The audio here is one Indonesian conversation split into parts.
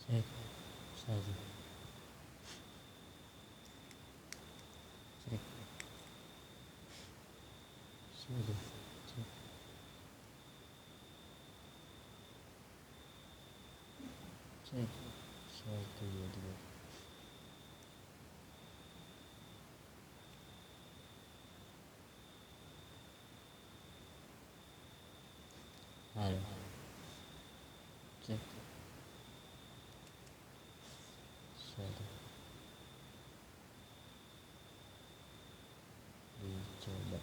Cek satu, cek satu, cek cek satu dua tiga. Halo, cek satu, dicoba.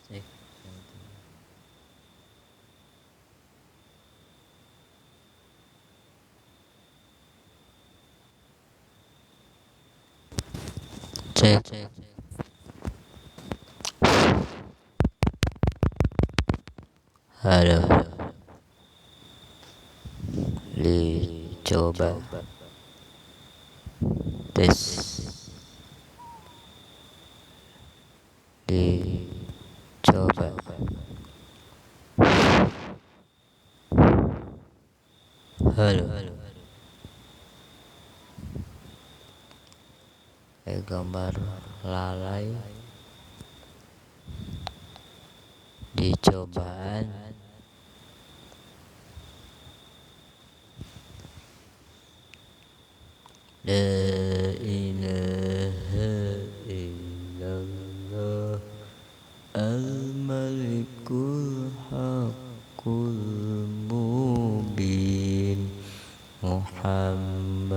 Cek satu, cek halo, dicoba tes, dicoba halo. Gambar lalai dicobaan la ilaha illallah al-malikul haqqul mubin Muhammadur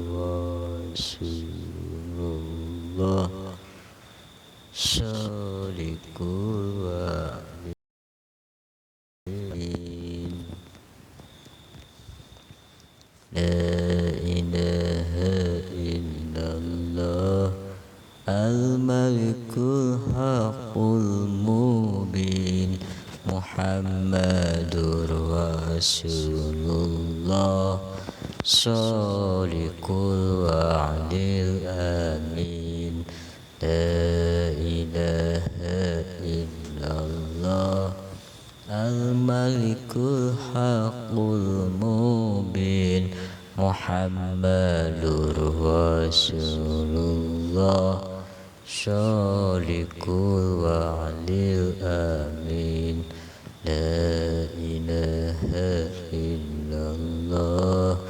Rasulullah Shadiqul wa'idin la ilaha illallah al-malikul haqqul mubin Muhammadur Rasulullah Shadiqul wa'idil amin la ilaha illallah al-malikul haqqul mubin Muhammadur Rasulullah Shadiqul wa'idil amin la ilaha illallah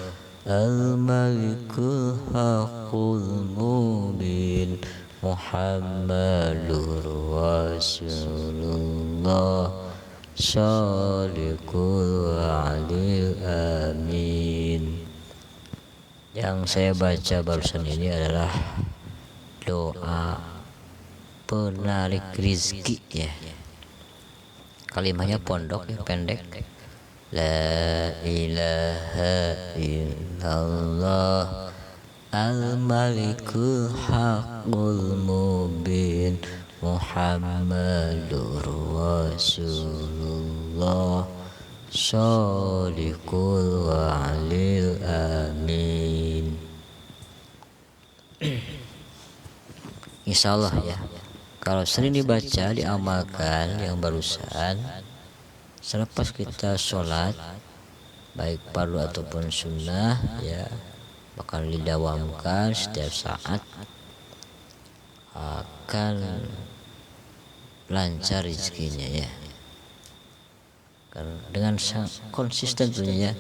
al-malikul haqqul mubin Muhammadur Rasulullah Shadiqul wa'idil amin. Yang saya baca barusan ini adalah doa penarik rizki ya. Kalimatnya pondok ya, pendek. La ilaha illallah al-malikul haqqul mubin Muhammadur Rasulullah Shadiqul wa'idil amin. Insyaallah ya, kalau sering dibaca diamalkan yang barusan selepas kita sholat baik fardu ataupun sunnah ya, bakal didawamkan setiap saat, akan lancar rezekinya ya. Karena dengan konsisten tentunya,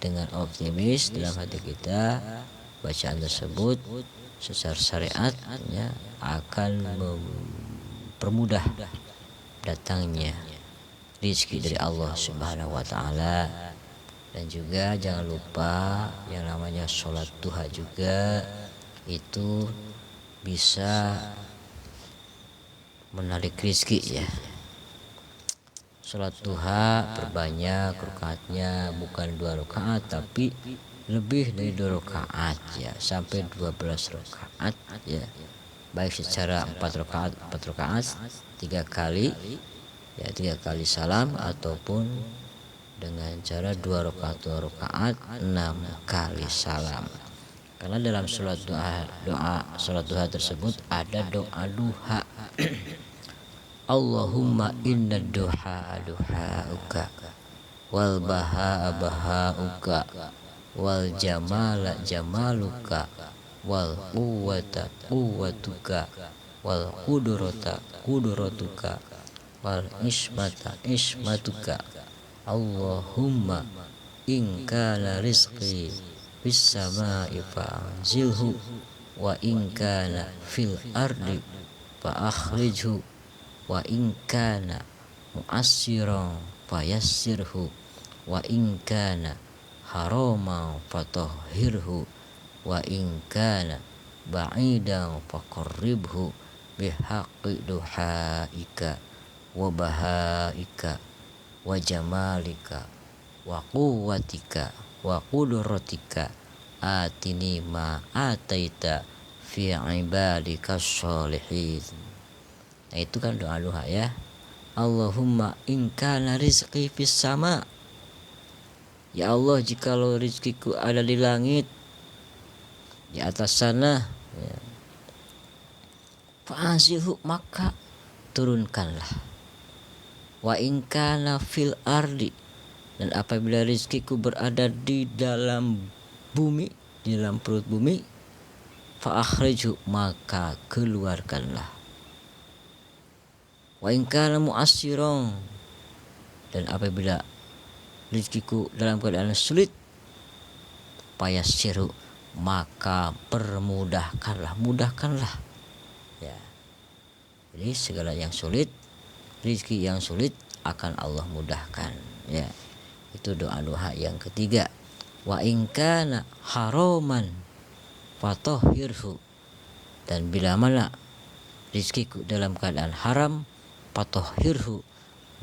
dengan optimis dalam hati kita, bacaan tersebut secara syariat ya, akan mempermudah datangnya rezeki dari Allah Subhanahu wa taala. Dan juga jangan lupa yang namanya sholat duha juga itu bisa menarik rezeki ya. Sholat duha perbanyak rakaatnya, bukan 2 rakaat tapi lebih dari 2 rakaat ya, sampai 12 rakaat ya, baik secara 4 rakaat 3 kali ya, 3 kali salam, ataupun dengan cara 2 rakaat 6 kali salam. Karena dalam doa sholat duha tersebut ada doa duha. Allahumma inna duha duhauka wal baha bahauka wal jamala jamaluka wal quwwata quwwatuka wal qudrata qudratuka wal ismata ismatuka. Allahumma in kana rizqi fis samai fa'anzilhu wa in kana fil ardi fa akhrijhu wa in kana mu'assiran fayassirhu wa in kana haraman fatahhirhu wa in kana ba'idan faqarribhu bihaqqi duhaika wa bahaika wa jamalika wa quwwatika wa qudratika atini ma ataita fi ibadika sholihin. Nah itu kan doa duha ya. Allahumma in kana rizqi fis sama, ya Allah jikalau rizkiku ada di langit di atas sana ya. Fa'anzilhu maka turunkanlah. Wa in kana fil ardi, dan apabila rizkiku berada di dalam bumi, di dalam perut bumi, fa'akhrijhu maka keluarkanlah. Wa in kana mu'assiran, dan apabila rizkiku dalam keadaan sulit, fayassirhu maka permudahkanlah, mudahkanlah ya. Jadi segala yang sulit, rizki yang sulit akan Allah mudahkan ya. Itu doa-doa yang ketiga. Wa in kana haraman fatahhirhu, dan bila mana rizkiku dalam keadaan haram, fatahhirhu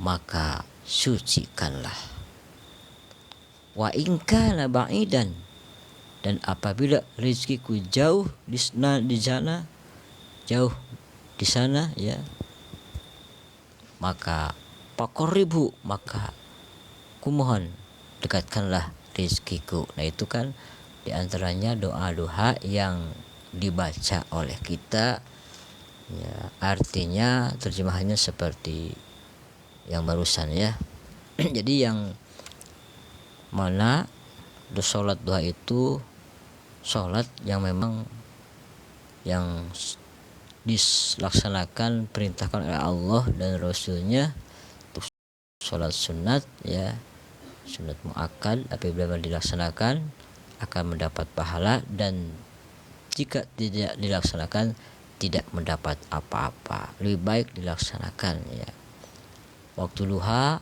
maka sucikanlah. Wa in kana ba'idan, dan apabila rizkiku jauh di sana, jauh di sana ya, maka faqarribhu maka kumohon dekatkanlah rizkiku. Nah itu kan diantaranya doa-doa yang dibaca oleh kita ya, artinya terjemahannya seperti yang barusan ya. Jadi yang mana sholat duha itu sholat yang memang yang dilaksanakan perintahkan oleh Allah dan Rasulnya, untuk sholat sunat ya, sunat muakkad apabila dilaksanakan akan mendapat pahala, dan jika tidak dilaksanakan tidak mendapat apa-apa. Lebih baik dilaksanakan ya. Waktu duha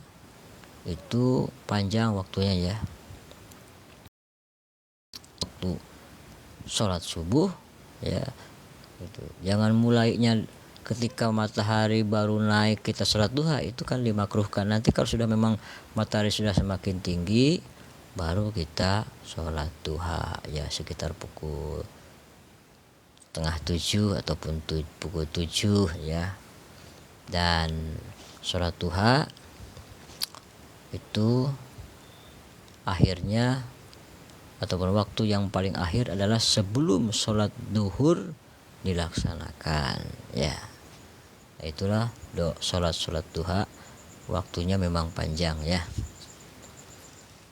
itu panjang waktunya ya. Waktu sholat subuh ya itu. Jangan mulainya ketika matahari baru naik kita sholat duha, itu kan dimakruhkan. Nanti kalau sudah memang matahari sudah semakin tinggi baru kita sholat duha ya, sekitar pukul 6:30 ataupun pukul 7 ya. Dan sholat duha itu akhirnya ataupun waktu yang paling akhir adalah sebelum sholat duhur dilaksanakan ya. Itulah sholat duha, waktunya memang panjang ya.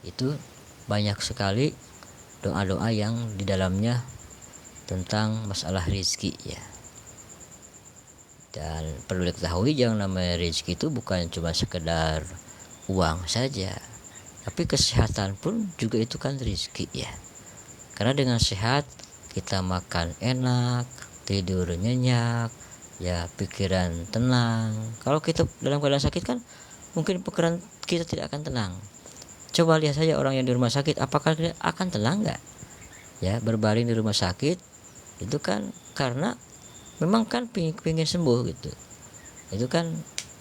Itu banyak sekali doa-doa yang di dalamnya tentang masalah rizki ya. Dan perlu diketahui yang namanya rizki itu bukan cuma sekedar uang saja, tapi kesehatan pun juga itu kan rizki ya. Karena dengan sehat kita makan enak, tidur nyenyak ya, pikiran tenang. Kalau kita dalam keadaan sakit kan mungkin pikiran kita tidak akan tenang. Coba lihat saja orang yang di rumah sakit, apakah dia akan tenang enggak ya, berbaring di rumah sakit itu kan karena memang kan pengen sembuh gitu. Itu kan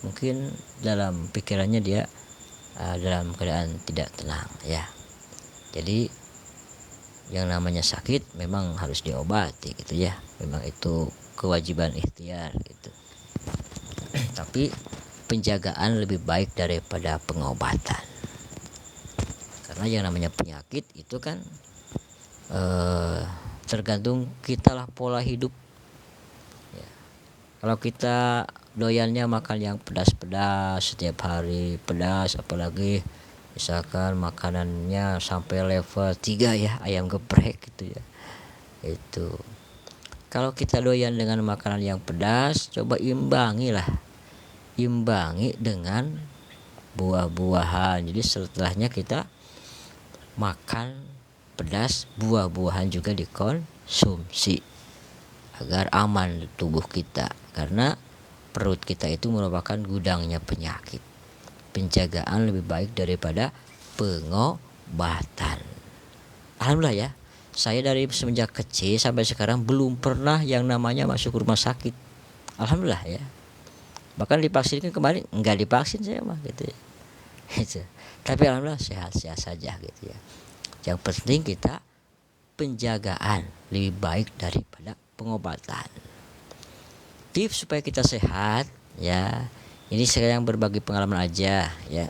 mungkin dalam pikirannya dia dalam keadaan tidak tenang ya. Jadi yang namanya sakit memang harus diobati gitu ya, memang itu kewajiban ikhtiar gitu. Tapi penjagaan lebih baik daripada pengobatan, karena yang namanya penyakit itu kan tergantung kita lah pola hidup ya. Kalau kita doyannya makan yang pedas-pedas setiap hari, pedas, apalagi misalkan makanannya sampai level 3 ya, ayam geprek gitu ya, itu kalau kita doyan dengan makanan yang pedas, coba imbangi dengan buah-buahan. Jadi setelahnya kita makan pedas, buah-buahan juga dikonsumsi agar aman tubuh kita, karena perut kita itu merupakan gudangnya penyakit. Penjagaan lebih baik daripada pengobatan. Alhamdulillah ya, saya dari semenjak kecil sampai sekarang belum pernah yang namanya masuk rumah sakit. Alhamdulillah ya. Bahkan divaksin kemarin enggak divaksin saya mah gitu ya. Tapi alhamdulillah sehat-sehat saja gitu ya. Yang penting kita penjagaan lebih baik daripada pengobatan. Tips supaya kita sehat ya. Ini saya yang berbagi pengalaman aja ya.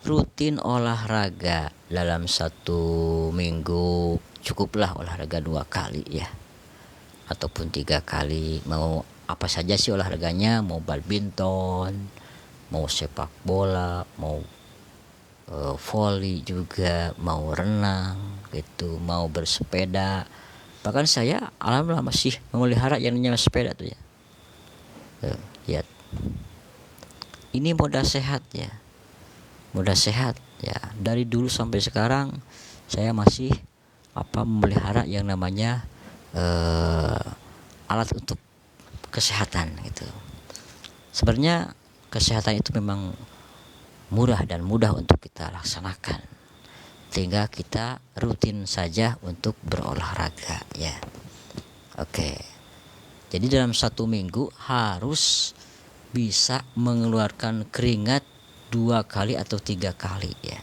Rutin olahraga dalam 1 minggu, cukuplah olahraga 2 kali ya, ataupun 3 kali. Mau apa saja sih olahraganya, mau badminton, mau sepak bola, mau volley juga, mau renang gitu, mau bersepeda. Bahkan saya alhamdulillah masih memelihara yang namanya sepeda tuh ya. Lihat, ini moda sehat ya, moda sehat ya. Dari dulu sampai sekarang saya masih memelihara yang namanya alat untuk kesehatan gitu. Sebenarnya kesehatan itu memang murah dan mudah untuk kita laksanakan, sehingga kita rutin saja untuk berolahraga ya. Oke. Jadi dalam 1 minggu harus bisa mengeluarkan keringat 2 kali atau 3 kali ya.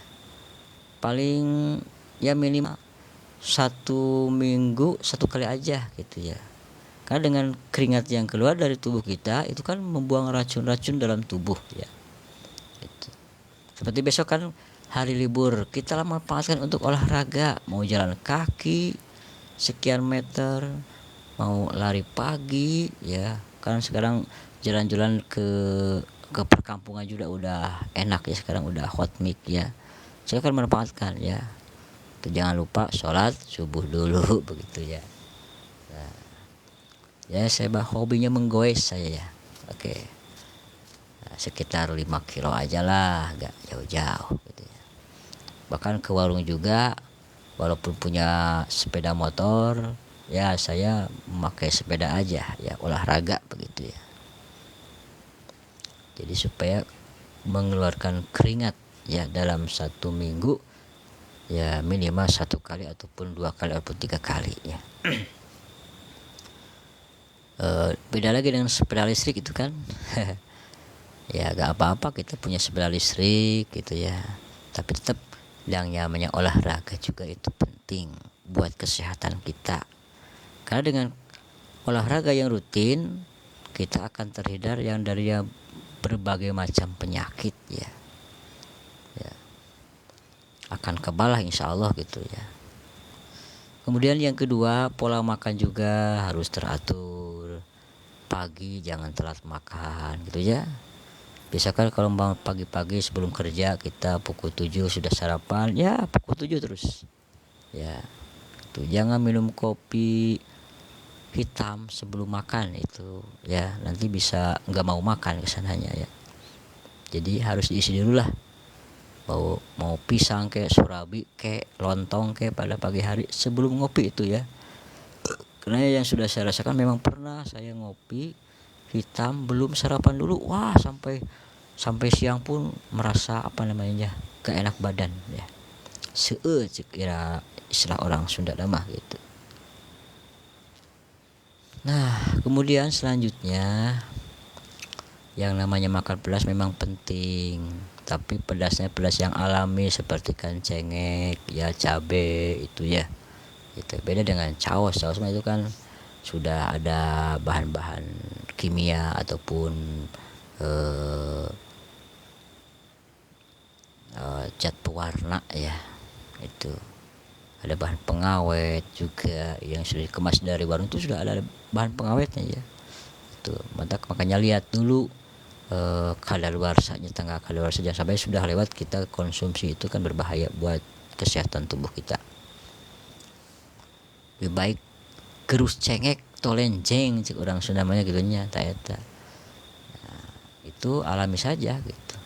Paling ya minimal 1 minggu 1 kali aja gitu ya. Karena dengan keringat yang keluar dari tubuh kita itu kan membuang racun-racun dalam tubuh ya. Gitu. Seperti besok kan hari libur, kita manfaatkan untuk olahraga, mau jalan kaki sekian meter, mau lari pagi ya. Kan sekarang jalan-jalan ke perkampungan juga udah enak ya, sekarang udah hot mic ya. Saya kan manfaatkan ya. Jangan lupa sholat subuh dulu begitu ya. Nah, ya saya hobinya menggoes saya ya. Oke. Nah, sekitar 5 kilo aja lah, gak jauh-jauh gitu ya. Bahkan ke warung juga, walaupun punya sepeda motor ya, saya memakai sepeda aja ya, olahraga begitu ya. Jadi supaya mengeluarkan keringat ya dalam 1 minggu ya, minimal 1 kali ataupun 2 kali ataupun 3 kali ya. Beda lagi dengan sepeda listrik itu kan. Ya gak apa-apa kita punya sepeda listrik gitu ya, tapi tetap yang namanya olahraga juga itu penting buat kesehatan kita. Karena dengan olahraga yang rutin kita akan terhindar yang dari berbagai macam penyakit ya. Akan kebal insya Allah gitu ya. Kemudian yang kedua, pola makan juga harus teratur. Pagi jangan telat makan gitu ya. Biasakan kalau bangun pagi-pagi sebelum kerja kita pukul 7 sudah sarapan ya, pukul 7 terus ya. Tuh, jangan minum kopi hitam sebelum makan itu ya, nanti bisa nggak mau makan kesananya ya. Jadi harus diisi dulu lah, mau pisang kayak surabi kayak lontong kayak pada pagi hari sebelum ngopi itu ya. Karena yang sudah saya rasakan, memang pernah saya ngopi hitam belum sarapan dulu, wah sampai siang pun merasa gak enak badan ya, kira istilah orang Sunda mah gitu. Nah kemudian selanjutnya, yang namanya makan pedas memang penting, tapi pedasnya pedas yang alami seperti ikan cengek ya, cabe itu ya. Itu beda dengan saus mah itu kan sudah ada bahan-bahan kimia ataupun zat pewarna ya. Itu ada bahan pengawet juga yang sudah dikemas dari warung, itu sudah ada bahan pengawetnya ya. Itu makanya lihat dulu kadaluarsanya, tanggal kadaluarsa, jangan sampai sudah lewat kita konsumsi, itu kan berbahaya buat kesehatan tubuh kita. Lebih baik gerus cengek tolenjeng cik orang Sunda namanya gitunya tak eta. Nah, itu alami saja gitu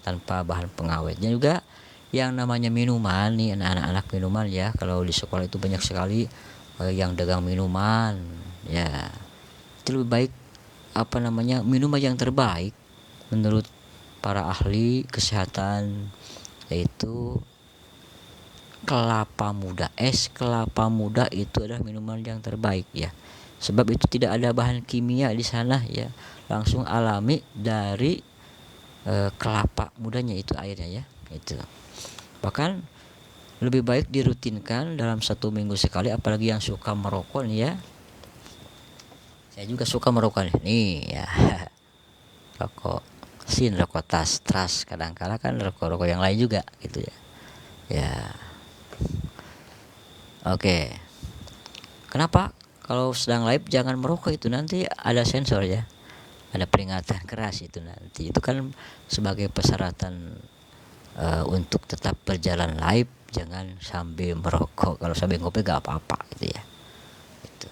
tanpa bahan pengawetnya. Juga yang namanya minuman nih, anak-anak minuman ya, kalau di sekolah itu banyak sekali yang dagang minuman ya. Itu lebih baik minuman yang terbaik menurut para ahli kesehatan, yaitu kelapa muda. Es kelapa muda itu adalah minuman yang terbaik ya, sebab itu tidak ada bahan kimia di sana ya, langsung alami dari kelapa mudanya itu airnya ya. Itu bahkan lebih baik dirutinkan dalam 1 minggu sekali, apalagi yang suka merokok nih ya. Saya juga suka merokok nih ya. Rokok sin, rokok tas, kadang-kala kan rokok yang lain juga gitu ya. Ya. Oke. Kenapa? Kalau sedang live jangan merokok, itu nanti ada sensor ya. Ada peringatan keras itu nanti. Itu kan sebagai persyaratan untuk tetap berjalan live, jangan sambil merokok. Kalau sambil ngopi gak apa-apa gitu ya. Itu.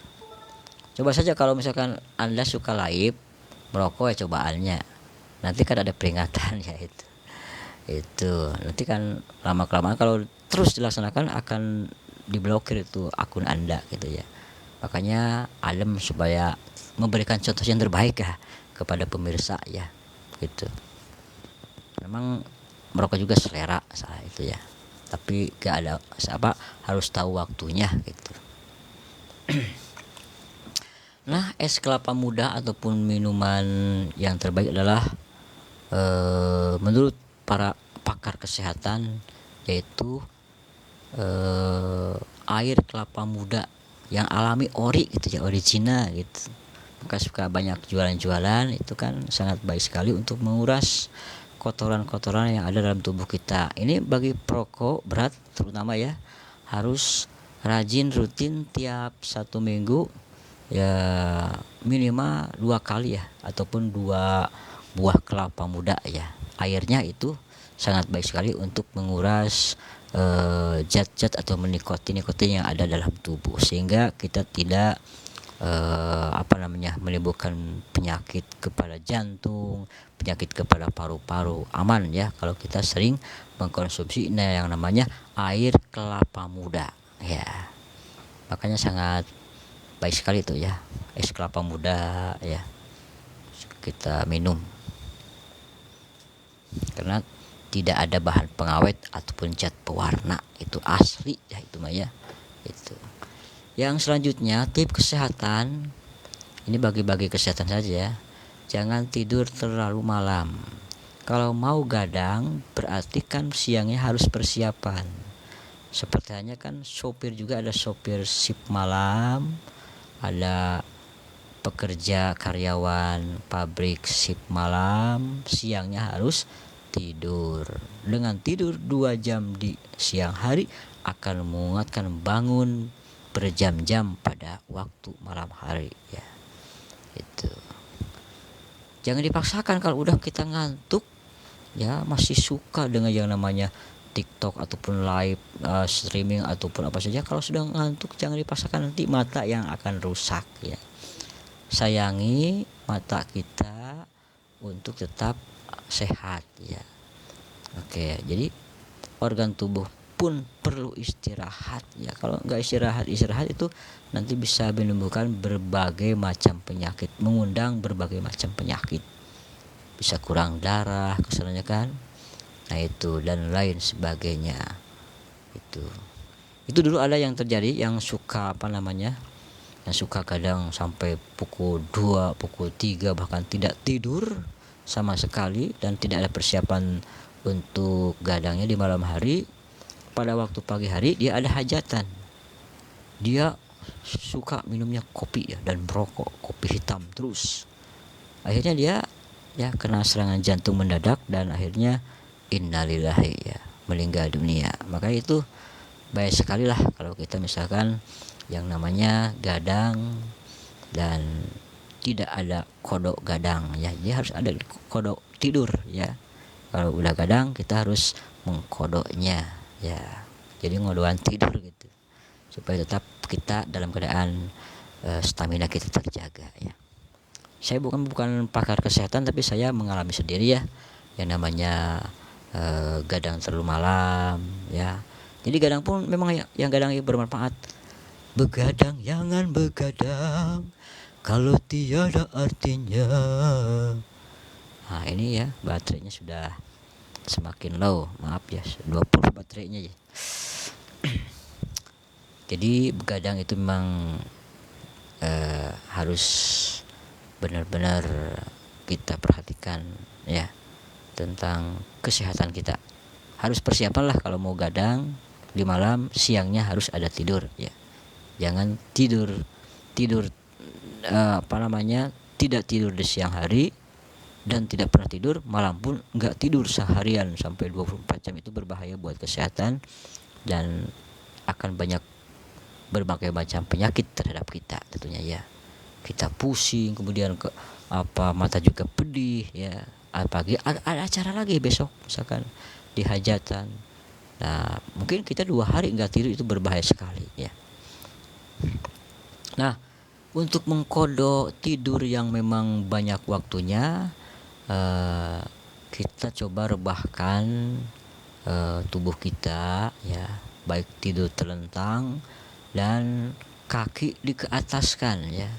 Coba saja kalau misalkan Anda suka live merokok ya, cobaannya. Nanti kan ada peringatan ya itu. Itu nanti kan lama-kelamaan kalau terus dilaksanakan akan diblokir itu akun Anda gitu ya. Makanya Alem supaya memberikan contoh yang terbaik ya kepada pemirsa ya gitu. Memang merokok juga selera salah itu ya, tapi gak ada harus tahu waktunya gitu. Nah, es kelapa muda ataupun minuman yang terbaik adalah menurut para pakar kesehatan, yaitu air kelapa muda yang alami ori gitu ya, original gitu. Maka suka banyak jualan-jualan, itu kan sangat baik sekali untuk menguras kotoran-kotoran yang ada dalam tubuh kita. Ini bagi perokok berat terutama ya, harus rajin rutin tiap 1 minggu ya, minimal 2 kali ya, ataupun 2 buah kelapa muda ya. Airnya itu sangat baik sekali untuk menguras zat-zat atau nikotin yang ada dalam tubuh, sehingga kita tidak menimbulkan penyakit kepada jantung, penyakit kepada paru-paru. Aman ya kalau kita sering mengkonsumsi yang namanya air kelapa muda ya. Makanya sangat baik sekali itu ya, es kelapa muda ya, kita minum karena tidak ada bahan pengawet ataupun zat pewarna, itu asli ya itu mah ya. Itu. Yang selanjutnya tips kesehatan, ini bagi-bagi kesehatan saja ya. Jangan tidur terlalu malam. Kalau mau gadang berarti kan siangnya harus persiapan. Seperti hanya kan sopir juga ada sopir shift malam, ada pekerja karyawan pabrik shift malam, siangnya harus tidur. Dengan tidur 2 jam di siang hari akan menguatkan bangun berjam-jam pada waktu malam hari ya. Itu. Jangan dipaksakan kalau udah kita ngantuk ya, masih suka dengan yang namanya TikTok ataupun live streaming ataupun apa saja. Kalau sudah ngantuk jangan dipaksakan, nanti mata yang akan rusak ya. Sayangi mata kita untuk tetap sehat ya. Oke, jadi organ tubuh pun perlu istirahat ya. Kalau nggak istirahat itu nanti bisa menimbulkan berbagai macam penyakit, mengundang berbagai macam penyakit, bisa kurang darah kesannya kan, nah itu dan lain sebagainya. Itu dulu ada yang terjadi yang suka yang suka kadang sampai pukul 2 pukul 3 bahkan tidak tidur sama sekali dan tidak ada persiapan untuk gadangnya di malam hari. Pada waktu pagi hari dia ada hajatan, dia suka minumnya kopi ya, dan merokok kopi hitam terus. Akhirnya dia ya kena serangan jantung mendadak dan akhirnya innalillahi ya, meninggal dunia. Maka itu baik sekali lah kalau kita misalkan yang namanya gadang dan tidak ada kodok gadang ya, dia harus ada kodok tidur ya. Kalau udah gadang kita harus mengkodoknya ya, jadi ngodokan tidur gitu supaya tetap kita dalam keadaan stamina kita terjaga ya. Saya bukan pakar kesehatan, tapi saya mengalami sendiri ya yang namanya gadang terlalu malam ya. Jadi gadang pun memang yang gadang yang bermanfaat. Begadang jangan begadang kalau tiada artinya. Nah ini ya, baterainya sudah semakin low, maaf ya, 20 baterainya ya. Jadi begadang itu memang harus benar-benar kita perhatikan ya tentang kesehatan kita. Harus persiapan lah kalau mau gadang di malam, siangnya harus ada tidur ya. Jangan tidur tidak tidur di siang hari dan tidak pernah tidur, malam pun nggak tidur seharian sampai 24 jam. Itu berbahaya buat kesehatan dan akan banyak berbagai macam penyakit terhadap kita tentunya ya. Kita pusing, kemudian mata juga pedih ya. Apalagi ada acara lagi besok misalkan di hajatan. Nah mungkin kita 2 hari nggak tidur, itu berbahaya sekali ya. Nah untuk mengkodok tidur yang memang banyak waktunya, kita coba rebahkan tubuh kita ya, baik tidur terlentang dan kaki dikeataskan ya.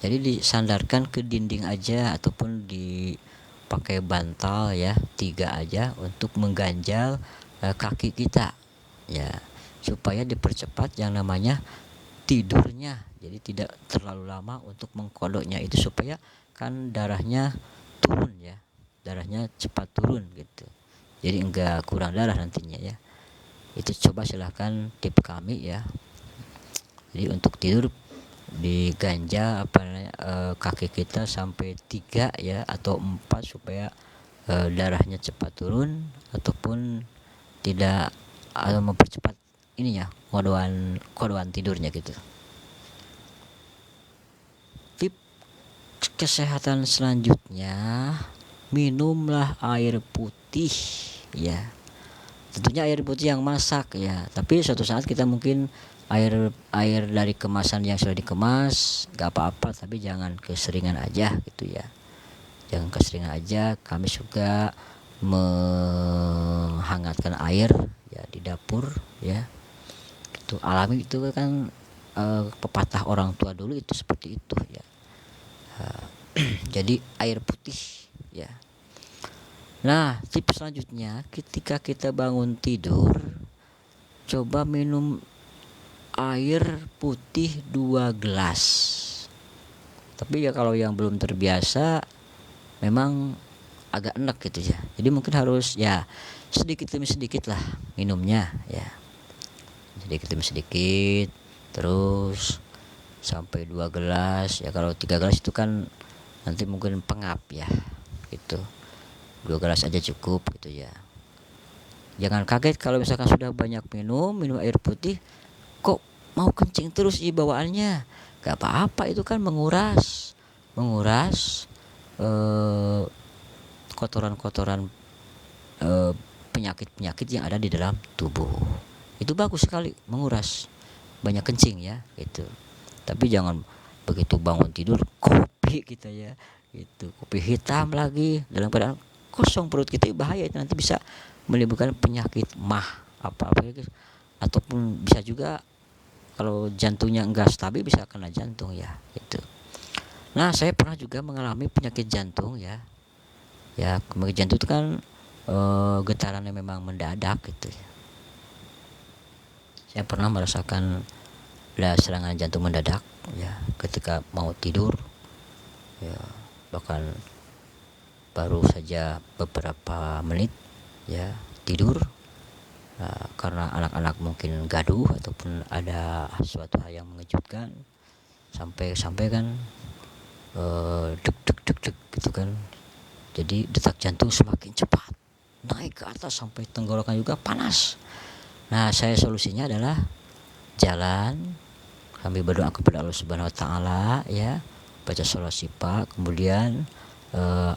Jadi disandarkan ke dinding aja ataupun dipakai bantal ya, 3 aja untuk mengganjal kaki kita ya, supaya dipercepat yang namanya tidurnya. Jadi tidak terlalu lama untuk mengkodoknya itu, supaya kan darahnya turun ya, darahnya cepat turun gitu, jadi enggak kurang darah nantinya ya. Itu coba silahkan tip kami ya. Jadi untuk tidur diganjal kaki kita sampai 3 ya atau 4 supaya darahnya cepat turun ataupun tidak mempercepat ini ya, kodoan tidurnya gitu. Tip kesehatan selanjutnya, minumlah air putih ya. Tentunya air putih yang masak ya, tapi suatu saat kita mungkin air dari kemasan yang sudah dikemas gak apa-apa, tapi jangan keseringan aja gitu ya. Jangan keseringan aja. Kami juga menghangatkan air ya di dapur ya. Itu alami, itu kan pepatah orang tua dulu itu seperti itu ya. Jadi air putih ya. Nah tips selanjutnya, ketika kita bangun tidur, coba minum air putih 2 gelas. Tapi ya kalau yang belum terbiasa memang agak enak gitu ya. Jadi mungkin harus ya sedikit demi sedikit lah minumnya ya. Sedikit demi sedikit terus sampai 2 gelas ya. Kalau 3 gelas itu kan nanti mungkin pengap ya gitu. 2 gelas aja cukup gitu ya. Jangan kaget kalau misalkan sudah banyak minum air putih kok mau kencing terus bawaannya. Gak apa-apa, itu kan menguras kotoran-kotoran penyakit-penyakit yang ada di dalam tubuh. Itu bagus sekali menguras, banyak kencing ya gitu. Tapi jangan begitu bangun tidur kopi kita ya gitu, kopi hitam lagi dalam keadaan kosong perut kita, bahaya. Itu nanti bisa menimbulkan penyakit apa gitu. Ataupun bisa juga kalau jantungnya enggak stabil bisa kena jantung ya gitu. Nah saya pernah juga mengalami penyakit jantung ya. Ya penyakit jantung itu kan getarannya memang mendadak gitu ya. Saya pernah merasakan serangan jantung mendadak ya ketika mau tidur ya, bahkan baru saja beberapa menit ya tidur. Karena anak-anak mungkin gaduh ataupun ada suatu hal yang mengejutkan, sampai kan deg gitu kan. Jadi detak jantung semakin cepat naik ke atas sampai tenggorokan juga panas. Nah, saya solusinya adalah jalan, kami berdoa kepada Allah Subhanahu wa taala ya, baca sholawat syifa, kemudian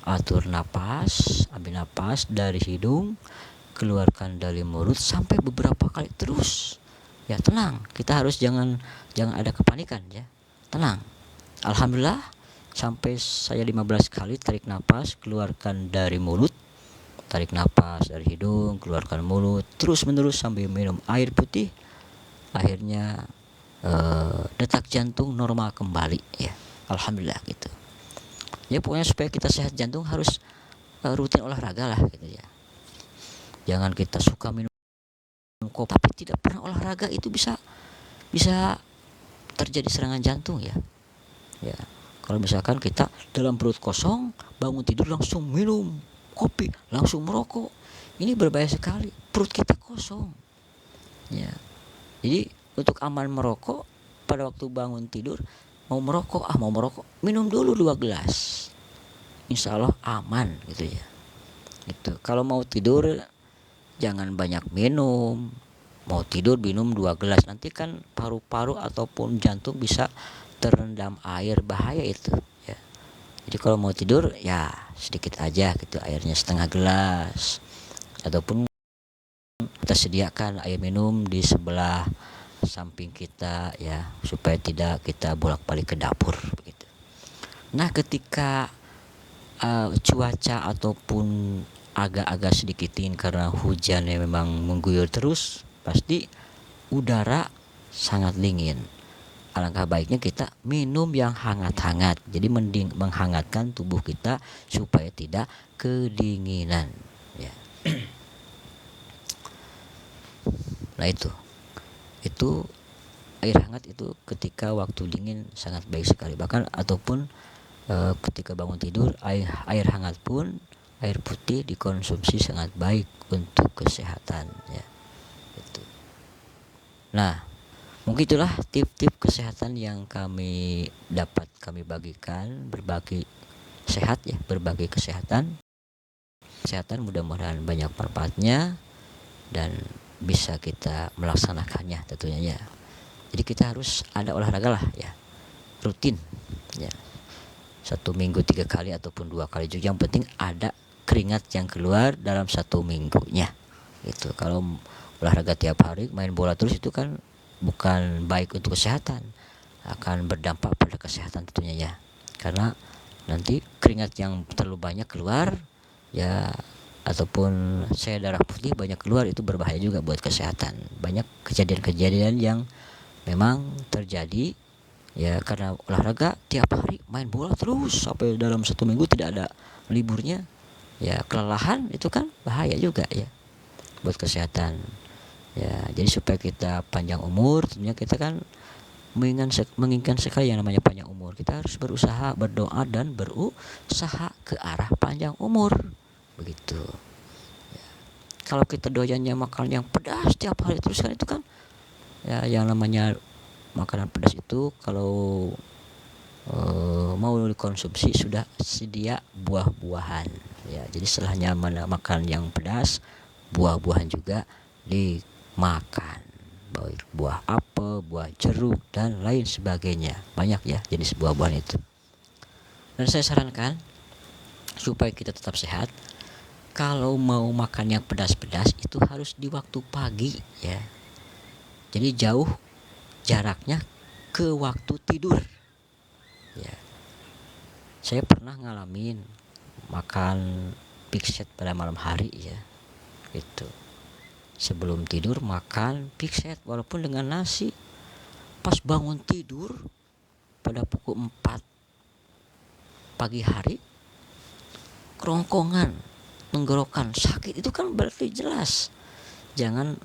atur napas, ambil napas dari hidung, keluarkan dari mulut sampai beberapa kali terus. Ya, tenang, kita harus jangan ada kepanikan ya. Tenang. Alhamdulillah sampai saya 15 kali tarik napas, keluarkan dari mulut, tarik napas dari hidung, keluarkan mulut, terus menerus sambil minum air putih. Akhirnya detak jantung normal kembali ya. Alhamdulillah gitu. Ya pokoknya supaya kita sehat jantung harus rutin olahraga lah gitu ya. Jangan kita suka minum kopi tapi tidak pernah olahraga, itu bisa terjadi serangan jantung ya. Ya. Kalau misalkan kita dalam perut kosong, bangun tidur langsung minum kopi, langsung merokok, ini berbahaya sekali. Perut kita kosong. Ya. Jadi untuk aman merokok, pada waktu bangun tidur mau merokok, minum dulu 2 gelas. Insya Allah aman gitu ya. Itu kalau mau tidur jangan banyak minum. Mau tidur minum 2 gelas, nanti kan paru-paru ataupun jantung bisa terendam air, bahaya itu ya. Jadi kalau mau tidur ya sedikit aja gitu, airnya setengah gelas, ataupun kita sediakan air minum di sebelah samping kita ya, supaya tidak kita bolak-balik ke dapur begitu. Nah, ketika cuaca ataupun agak-agak sedikit dingin karena hujan yang memang mengguyur terus, pasti udara sangat dingin. Alangkah baiknya kita minum yang hangat-hangat. Jadi mending menghangatkan tubuh kita supaya tidak kedinginan ya. Nah itu air hangat itu ketika waktu dingin sangat baik sekali. Bahkan ataupun ketika bangun tidur, air hangat pun, air putih dikonsumsi sangat baik untuk kesehatan ya. Itu. Nah, mungkin itulah tip-tip kesehatan yang kami bagikan, berbagi sehat ya, berbagi kesehatan mudah-mudahan banyak manfaatnya dan bisa kita melaksanakannya tentunya ya. Jadi kita harus ada olahraga lah ya, rutin ya, 1 minggu 3 kali ataupun 2 kali juga, yang penting ada keringat yang keluar dalam 1 minggunya. Itu kalau olahraga tiap hari, main bola terus, itu kan bukan baik untuk kesehatan, akan berdampak pada kesehatan tentunya ya. Karena nanti keringat yang terlalu banyak keluar ya, ataupun sel darah putih banyak keluar, itu berbahaya juga buat kesehatan. Banyak kejadian-kejadian yang memang terjadi ya karena olahraga tiap hari, main bola terus sampai dalam 1 minggu tidak ada liburnya ya, kelelahan, itu kan bahaya juga ya buat kesehatan ya. Jadi supaya kita panjang umur, tentunya kita kan menginginkan sekali yang namanya panjang umur. Kita harus berusaha, berdoa dan berusaha ke arah panjang umur begitu ya. Kalau kita doyannya makan yang pedas tiap hari terus kan, itu kan ya, yang namanya makanan pedas itu kalau mau dikonsumsi sudah sedia buah-buahan ya. Jadi setelahnya makan yang pedas, buah-buahan juga dimakan, baik buah apel, buah jeruk dan lain sebagainya. Banyak ya jenis buah-buahan itu. Dan saya sarankan supaya kita tetap sehat, kalau mau makan yang pedas-pedas itu harus di waktu pagi ya. Jadi jauh jaraknya ke waktu tidur ya. Saya pernah ngalamin makan pixet pada malam hari ya, itu sebelum tidur makan pixet walaupun dengan nasi. Pas bangun tidur pada pukul 4 pagi hari, kerongkongan, tenggorokan sakit, itu kan berarti jelas jangan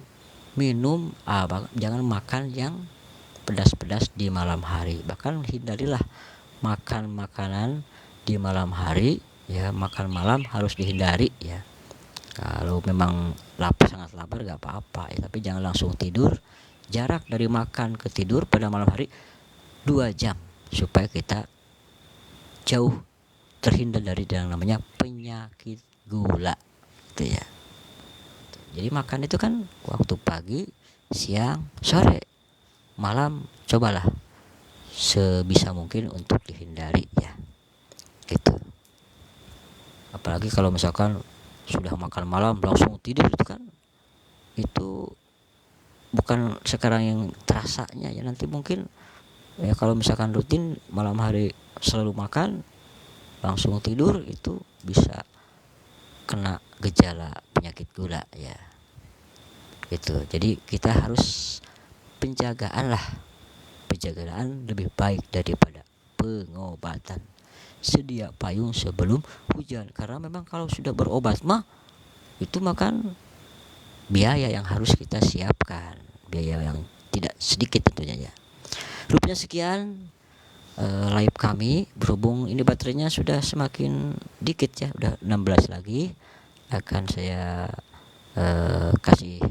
jangan makan yang pedas-pedas di malam hari. Bahkan hindarilah makan makanan di malam hari ya, makan malam harus dihindari ya. Kalau memang sangat lapar gak apa-apa ya, tapi jangan langsung tidur. Jarak dari makan ke tidur pada malam hari 2 jam supaya kita jauh terhindar dari yang namanya penyakit gula itu ya. Jadi makan itu kan waktu pagi, siang, sore, malam, cobalah sebisa mungkin untuk dihindari ya, gitu. Apalagi kalau misalkan sudah makan malam langsung tidur, itu kan itu bukan sekarang yang terasanya ya, nanti mungkin ya kalau misalkan rutin malam hari selalu makan langsung tidur, itu bisa kena gejala penyakit gula ya, gitu. Jadi kita harus penjagaan lah, penjagaan lebih baik daripada pengobatan. Sedia payung sebelum hujan, karena memang kalau sudah berobat mah itu makan biaya yang harus kita siapkan, biaya yang tidak sedikit tentunya ya. Rupanya sekian live kami, berhubung ini baterainya sudah semakin dikit ya, udah 16 lagi, akan saya kasih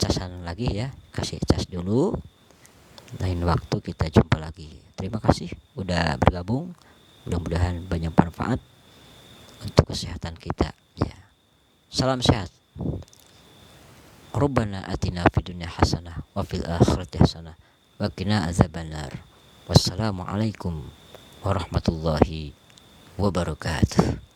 casan lagi ya, kasih cas dulu. Lain waktu kita jumpa lagi. Terima kasih udah bergabung, mudah-mudahan banyak manfaat untuk kesehatan kita ya. Salam sehat. Rabbana atina fid dunya hasanah wa fil akhirati hasanah wa qina azabannar. Wassalamualaikum warahmatullahi wabarakatuh.